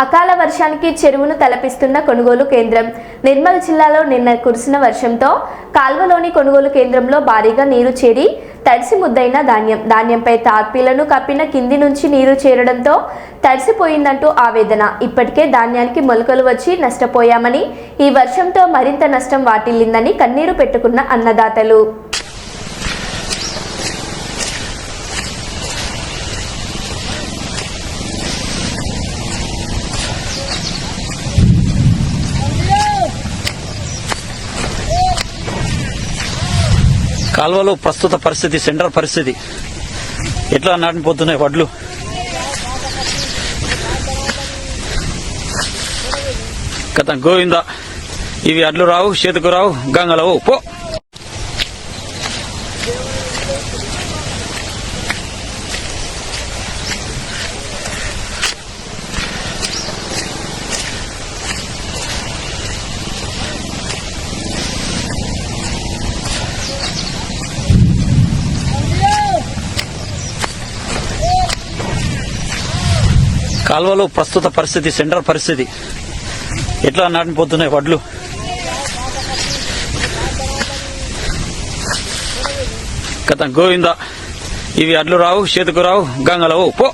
అకాల వర్షానికి చెరువును తలపిస్తున్న కొనుగోలు కేంద్రం. నిర్మల్ జిల్లాలో నిన్న కురిసిన వర్షంతో కాల్వలోని కొనుగోలు కేంద్రంలో భారీగా నీరు చేరి తడిసి ముద్దైన ధాన్యంపై తార్పీలను కప్పిన కింది నుంచి నీరు చేరడంతో తడిసిపోయిందంటూ ఆవేదన. ఇప్పటికే ధాన్యానికి మొలకలు వచ్చి నష్టపోయామని, ఈ వర్షంతో మరింత నష్టం వాటిల్లిందని కన్నీరు పెట్టుకున్న అన్నదాతలు. కాల్వలో ప్రస్తుత పరిస్థితి, సెంటర్ పరిస్థితి ఎట్లా నాటిపోతున్నాయి వడ్లు. కథ గోవింద, ఇవి అడ్లు రావు, చేతుకు రావు, గంగలవు పో. కాల్వలో ప్రస్తుత పరిస్థితి, సెంటర్ పరిస్థితి ఎట్లా నాటిపోతున్నాయి వడ్లు. కథ గోవింద, ఇవి అడ్లు రావు, చేతుకు రావు, గంగలవు పో.